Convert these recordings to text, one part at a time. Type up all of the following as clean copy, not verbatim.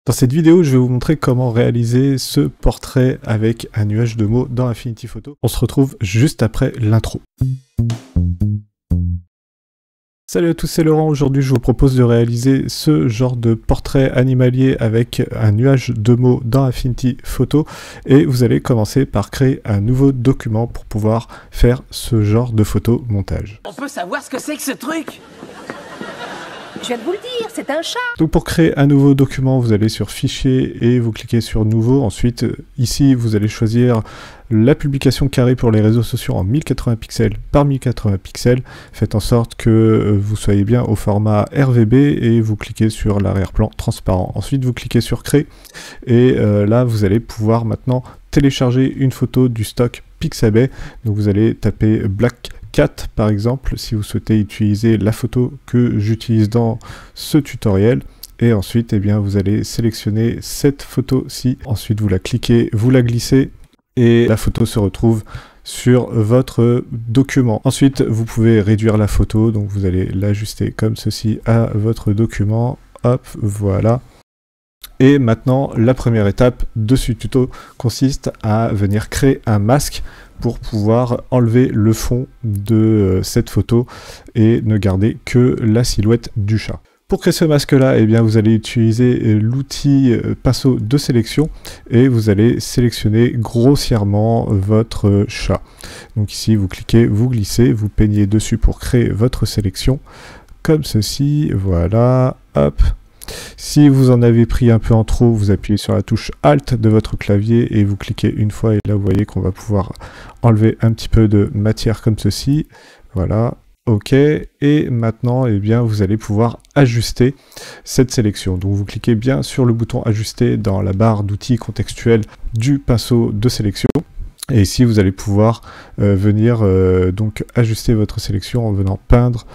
Dans cette vidéo, je vais vous montrer comment réaliser ce portrait avec un nuage de mots dans Affinity Photo. On se retrouve juste après l'intro. Salut à tous, c'est Laurent. Aujourd'hui, je vous propose de réaliser ce genre de portrait animalier avec un nuage de mots dans Affinity Photo. Et vous allez commencer par créer un nouveau document pour pouvoir faire ce genre de photo montage. On peut savoir ce que c'est que ce truc ? Je viens de vous le dire, c'est un chat. Donc pour créer un nouveau document, vous allez sur Fichier et vous cliquez sur Nouveau. Ensuite, ici, vous allez choisir la publication carrée pour les réseaux sociaux en 1080 pixels par 1080 pixels. Faites en sorte que vous soyez bien au format RVB et vous cliquez sur l'arrière-plan transparent. Ensuite, vous cliquez sur Créer et là, vous allez pouvoir maintenant télécharger une photo du stock Pixabay. Donc vous allez taper Black Cat par exemple si vous souhaitez utiliser la photo que j'utilise dans ce tutoriel, et ensuite eh bien vous allez sélectionner cette photo-ci, ensuite vous la cliquez, vous la glissez et la photo se retrouve sur votre document. Ensuite vous pouvez réduire la photo, donc vous allez l'ajuster comme ceci à votre document, hop, voilà. Et maintenant, la première étape de ce tuto consiste à venir créer un masque pour pouvoir enlever le fond de cette photo et ne garder que la silhouette du chat. Pour créer ce masque-là, eh bien, vous allez utiliser l'outil pinceau de sélection et vous allez sélectionner grossièrement votre chat. Donc ici, vous cliquez, vous glissez, vous peignez dessus pour créer votre sélection, comme ceci, voilà, hop. Si vous en avez pris un peu en trop, vous appuyez sur la touche Alt de votre clavier et vous cliquez une fois, et là vous voyez qu'on va pouvoir enlever un petit peu de matière comme ceci. Voilà, ok. Et maintenant, eh bien, vous allez pouvoir ajuster cette sélection. Donc vous cliquez bien sur le bouton Ajuster dans la barre d'outils contextuels du pinceau de sélection. Et ici, vous allez pouvoir venir donc ajuster votre sélection en venant peindre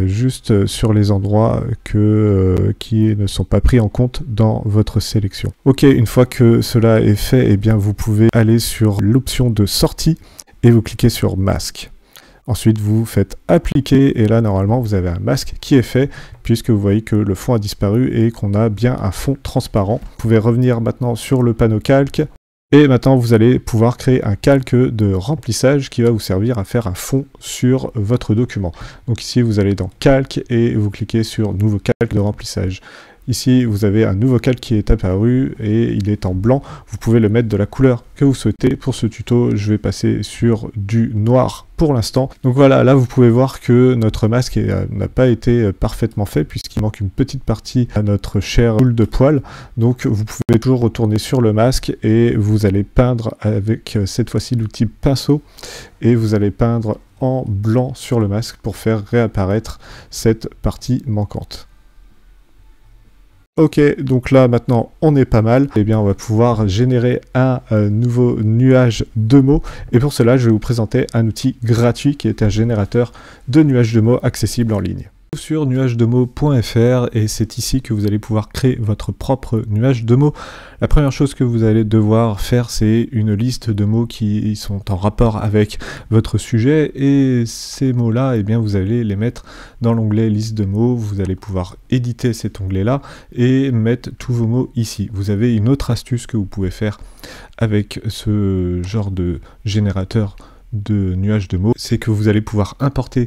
juste sur les endroits qui ne sont pas pris en compte dans votre sélection. Ok, une fois que cela est fait, eh bien vous pouvez aller sur l'option de sortie et vous cliquez sur masque. Ensuite vous faites appliquer et là normalement vous avez un masque qui est fait puisque vous voyez que le fond a disparu et qu'on a bien un fond transparent. Vous pouvez revenir maintenant sur le panneau calque. Et maintenant, vous allez pouvoir créer un calque de remplissage qui va vous servir à faire un fond sur votre document. Donc ici, vous allez dans Calque et vous cliquez sur Nouveau calque de remplissage. Ici, vous avez un nouveau calque qui est apparu et il est en blanc. Vous pouvez le mettre de la couleur que vous souhaitez. Pour ce tuto, je vais passer sur du noir pour l'instant. Donc voilà, là vous pouvez voir que notre masque n'a pas été parfaitement fait puisqu'il manque une petite partie à notre chère boule de poil. Donc vous pouvez toujours retourner sur le masque et vous allez peindre avec cette fois-ci l'outil pinceau et vous allez peindre en blanc sur le masque pour faire réapparaître cette partie manquante. Ok, donc là maintenant on est pas mal, et bien on va pouvoir générer un nouveau nuage de mots, et pour cela je vais vous présenter un outil gratuit qui est un générateur de nuages de mots accessible en ligne. Sur nuagesdemots.fr et c'est ici que vous allez pouvoir créer votre propre nuage de mots. La première chose que vous allez devoir faire, c'est une liste de mots qui sont en rapport avec votre sujet et ces mots-là, eh bien, vous allez les mettre dans l'onglet liste de mots. Vous allez pouvoir éditer cet onglet-là et mettre tous vos mots ici. Vous avez une autre astuce que vous pouvez faire avec ce genre de générateur de nuages de mots, c'est que vous allez pouvoir importer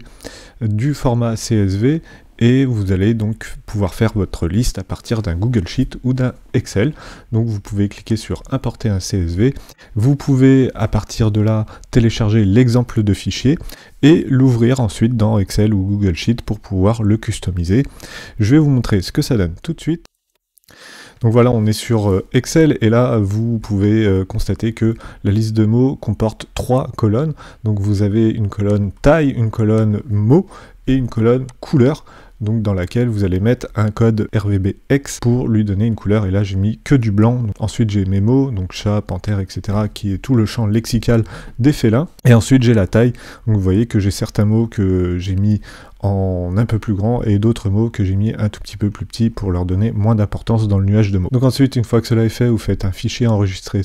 du format CSV et vous allez donc pouvoir faire votre liste à partir d'un Google Sheet ou d'un Excel. Donc vous pouvez cliquer sur importer un CSV, vous pouvez à partir de là télécharger l'exemple de fichier et l'ouvrir ensuite dans Excel ou Google Sheet pour pouvoir le customiser. Je vais vous montrer ce que ça donne tout de suite. Donc voilà, on est sur Excel et là vous pouvez constater que la liste de mots comporte 3 colonnes. Donc vous avez une colonne taille, une colonne mots et une colonne couleur, donc dans laquelle vous allez mettre un code RVBX pour lui donner une couleur, et là j'ai mis que du blanc. Donc, ensuite j'ai mes mots, donc chat, panthère, etc., qui est tout le champ lexical des félins, et ensuite j'ai la taille. Donc vous voyez que j'ai certains mots que j'ai mis en un peu plus grand et d'autres mots que j'ai mis un tout petit peu plus petit pour leur donner moins d'importance dans le nuage de mots. Donc ensuite, une fois que cela est fait, vous faites un fichier enregistré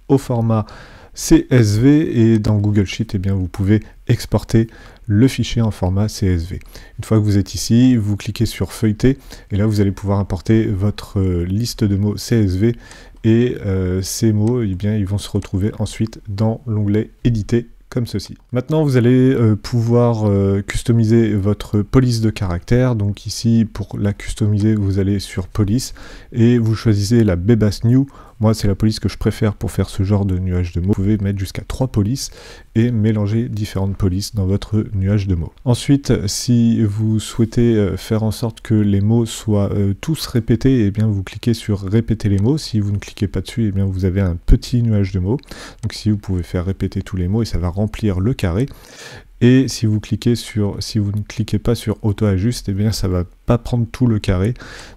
au format CSV et dans Google Sheet, eh bien, vous pouvez exporter le fichier en format CSV. Une fois que vous êtes ici, vous cliquez sur feuilleter et là vous allez pouvoir importer votre liste de mots CSV et ces mots, eh bien, ils vont se retrouver ensuite dans l'onglet éditer comme ceci. Maintenant, vous allez pouvoir customiser votre police de caractère. Donc ici, pour la customiser, vous allez sur police et vous choisissez la Bebas New. Moi, c'est la police que je préfère pour faire ce genre de nuage de mots. Vous pouvez mettre jusqu'à 3 polices et mélanger différentes polices dans votre nuage de mots. Ensuite, si vous souhaitez faire en sorte que les mots soient tous répétés, eh bien, vous cliquez sur répéter les mots. Si vous ne cliquez pas dessus, eh bien, vous avez un petit nuage de mots. Donc ici, vous pouvez faire répéter tous les mots et ça va remplir le carré. Et si vous ne cliquez pas sur auto-ajuste, eh bien, ça va pas prendre tout le carré.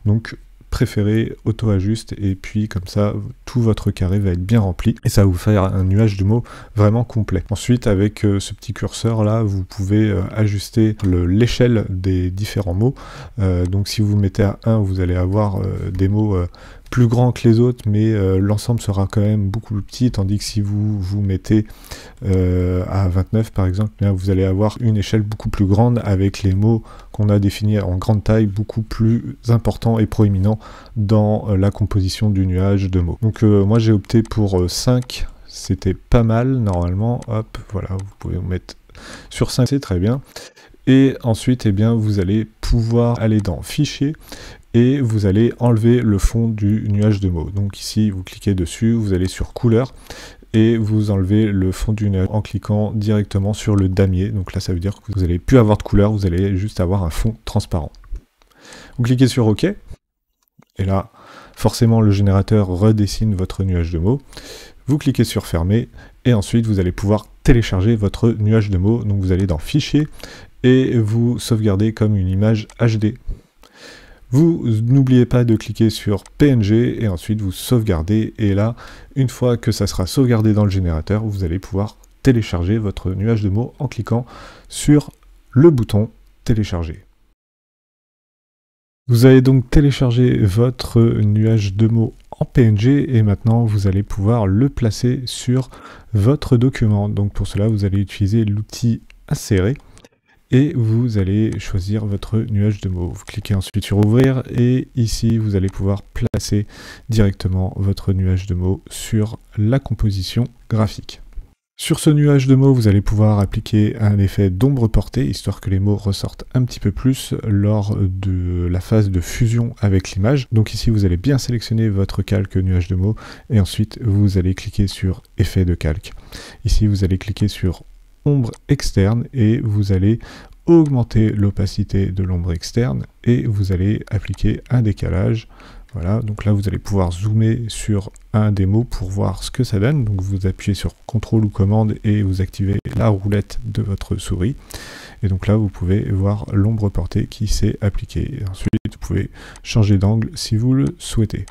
Donc, préférez auto-ajuste et puis comme ça tout votre carré va être bien rempli et ça va vous faire un nuage de mots vraiment complet. Ensuite avec ce petit curseur là vous pouvez ajuster l'échelle des différents mots. Donc si vous mettez à 1 vous allez avoir des mots plus grands que les autres mais l'ensemble sera quand même beaucoup plus petit, tandis que si vous mettez à 29 par exemple, bien, vous allez avoir une échelle beaucoup plus grande avec les mots qu'on a définis en grande taille beaucoup plus importants et proéminents dans la composition du nuage de mots. Donc moi j'ai opté pour 5, c'était pas mal normalement, hop voilà, vous pouvez vous mettre sur 5, c'est très bien. Et ensuite eh bien vous allez pouvoir aller dans fichier et vous allez enlever le fond du nuage de mots. Donc ici vous cliquez dessus, vous allez sur couleur et vous enlevez le fond du nuage en cliquant directement sur le damier. Donc là ça veut dire que vous n'allez plus avoir de couleur, vous allez juste avoir un fond transparent. Vous cliquez sur OK et là forcément le générateur redessine votre nuage de mots. Vous cliquez sur fermer et ensuite vous allez pouvoir télécharger votre nuage de mots. Donc vous allez dans fichier et vous sauvegardez comme une image HD. Vous n'oubliez pas de cliquer sur PNG et ensuite vous sauvegardez et là, une fois que ça sera sauvegardé dans le générateur, vous allez pouvoir télécharger votre nuage de mots en cliquant sur le bouton télécharger. Vous avez donc téléchargé votre nuage de mots en PNG et maintenant vous allez pouvoir le placer sur votre document. Donc pour cela, vous allez utiliser l'outil insérer. Et vous allez choisir votre nuage de mots. Vous cliquez ensuite sur ouvrir et ici vous allez pouvoir placer directement votre nuage de mots sur la composition graphique. Sur ce nuage de mots, vous allez pouvoir appliquer un effet d'ombre portée, histoire que les mots ressortent un petit peu plus lors de la phase de fusion avec l'image. Donc ici, vous allez bien sélectionner votre calque nuage de mots et ensuite vous allez cliquer sur effet de calque. Ici, vous allez cliquer sur ombre externe et vous allez augmenter l'opacité de l'ombre externe et vous allez appliquer un décalage. Voilà, donc là vous allez pouvoir zoomer sur un des mots pour voir ce que ça donne. Donc vous appuyez sur CTRL ou commande et vous activez la roulette de votre souris. Et donc là vous pouvez voir l'ombre portée qui s'est appliquée. Et ensuite vous pouvez changer d'angle si vous le souhaitez.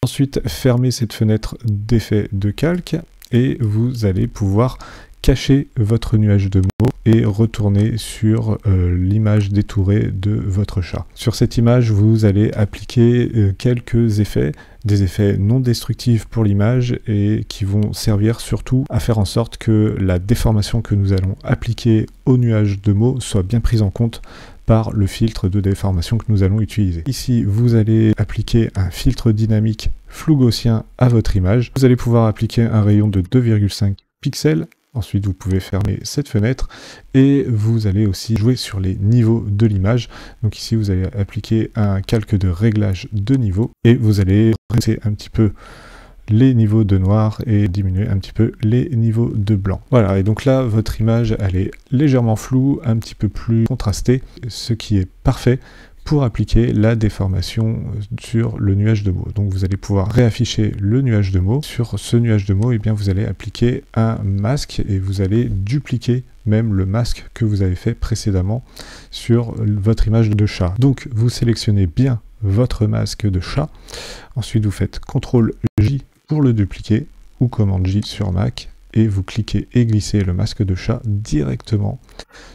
Ensuite fermez cette fenêtre d'effet de calque et vous allez pouvoir cacher votre nuage de mots et retourner sur l'image détourée de votre chat. Sur cette image, vous allez appliquer quelques effets, des effets non destructifs pour l'image et qui vont servir surtout à faire en sorte que la déformation que nous allons appliquer au nuage de mots soit bien prise en compte par le filtre de déformation que nous allons utiliser. Ici, vous allez appliquer un filtre dynamique flou gaussien à votre image. Vous allez pouvoir appliquer un rayon de 2,5 pixels. Ensuite, vous pouvez fermer cette fenêtre et vous allez aussi jouer sur les niveaux de l'image. Donc ici, vous allez appliquer un calque de réglage de niveau et vous allez baisser un petit peu les niveaux de noir et diminuer un petit peu les niveaux de blanc. Voilà, et donc là, votre image, elle est légèrement floue, un petit peu plus contrastée, ce qui est parfait pour appliquer la déformation sur le nuage de mots. Donc vous allez pouvoir réafficher le nuage de mots. Sur ce nuage de mots, eh bien, vous allez appliquer un masque et vous allez dupliquer même le masque que vous avez fait précédemment sur votre image de chat. Donc vous sélectionnez bien votre masque de chat. Ensuite vous faites CTRL-J pour le dupliquer ou commande J sur Mac. Et vous cliquez et glissez le masque de chat directement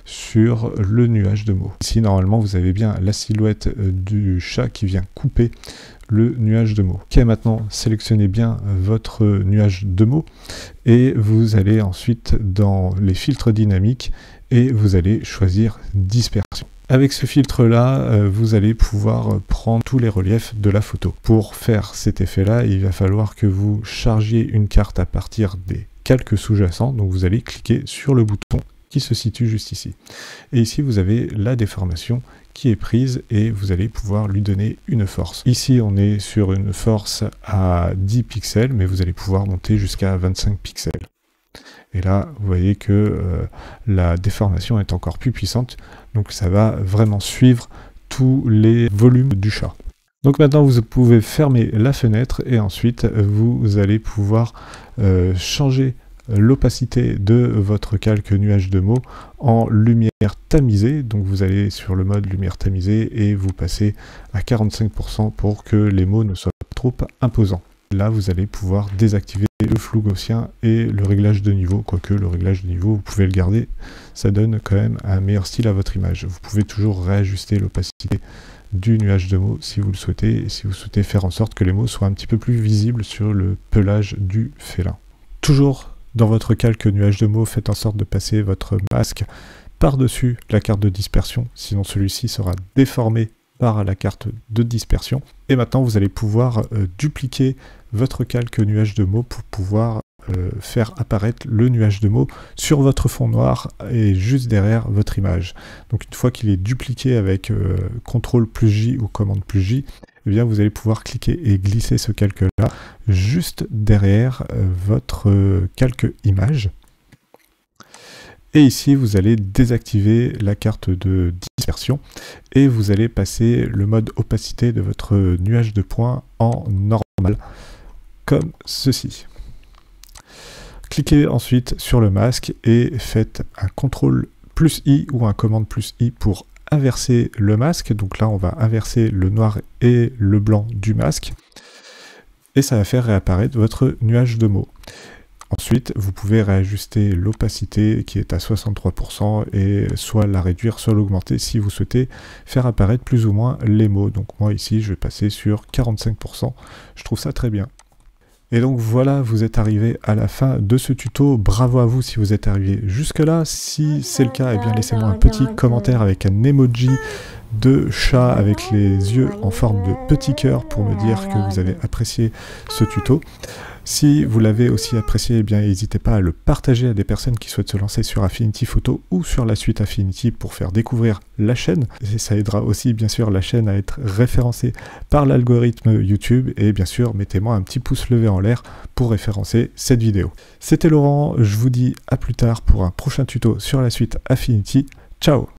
sur le nuage de mots. Ici, normalement, vous avez bien la silhouette du chat qui vient couper le nuage de mots. Ok, maintenant, sélectionnez bien votre nuage de mots et vous allez ensuite dans les filtres dynamiques et vous allez choisir dispersion. Avec ce filtre-là, vous allez pouvoir prendre tous les reliefs de la photo. Pour faire cet effet-là, il va falloir que vous chargiez une carte à partir des calques sous-jacents. Donc vous allez cliquer sur le bouton qui se situe juste ici. Et ici, vous avez la déformation qui est prise et vous allez pouvoir lui donner une force. Ici, on est sur une force à 10 pixels, mais vous allez pouvoir monter jusqu'à 25 pixels. Et là, vous voyez que la déformation est encore plus puissante, donc ça va vraiment suivre tous les volumes du chat. Donc maintenant, vous pouvez fermer la fenêtre et ensuite, vous allez pouvoir changer l'opacité de votre calque nuage de mots en lumière tamisée. Donc vous allez sur le mode lumière tamisée et vous passez à 45% pour que les mots ne soient pas trop imposants. Là, vous allez pouvoir désactiver le flou gaussien et le réglage de niveau, quoique le réglage de niveau, vous pouvez le garder, ça donne quand même un meilleur style à votre image. Vous pouvez toujours réajuster l'opacité du nuage de mots si vous le souhaitez, et si vous souhaitez faire en sorte que les mots soient un petit peu plus visibles sur le pelage du félin. Toujours dans votre calque nuage de mots, faites en sorte de passer votre masque par-dessus la carte de dispersion, sinon celui-ci sera déformé par la carte de dispersion. Et maintenant, vous allez pouvoir dupliquer votre calque nuage de mots pour pouvoir faire apparaître le nuage de mots sur votre fond noir et juste derrière votre image. Donc une fois qu'il est dupliqué avec CTRL plus J ou commande plus J, eh bien vous allez pouvoir cliquer et glisser ce calque-là juste derrière votre calque image. Et ici, vous allez désactiver la carte de dispersion et vous allez passer le mode opacité de votre nuage de points en normal, comme ceci. Cliquez ensuite sur le masque et faites un CTRL plus I ou un commande plus I pour inverser le masque. Donc là, on va inverser le noir et le blanc du masque. Et ça va faire réapparaître votre nuage de mots. Ensuite, vous pouvez réajuster l'opacité qui est à 63% et soit la réduire, soit l'augmenter si vous souhaitez faire apparaître plus ou moins les mots. Donc moi ici, je vais passer sur 45%. Je trouve ça très bien. Et donc voilà, vous êtes arrivé à la fin de ce tuto. Bravo à vous si vous êtes arrivé jusque-là. Si c'est le cas, eh bien laissez-moi un petit commentaire avec un emoji de chat avec les yeux en forme de petit cœur pour me dire que vous avez apprécié ce tuto. Si vous l'avez aussi apprécié, eh bien n'hésitez pas à le partager à des personnes qui souhaitent se lancer sur Affinity Photo ou sur la suite Affinity pour faire découvrir la chaîne. Et ça aidera aussi bien sûr la chaîne à être référencée par l'algorithme YouTube. Et bien sûr, mettez-moi un petit pouce levé en l'air pour référencer cette vidéo. C'était Laurent, je vous dis à plus tard pour un prochain tuto sur la suite Affinity. Ciao!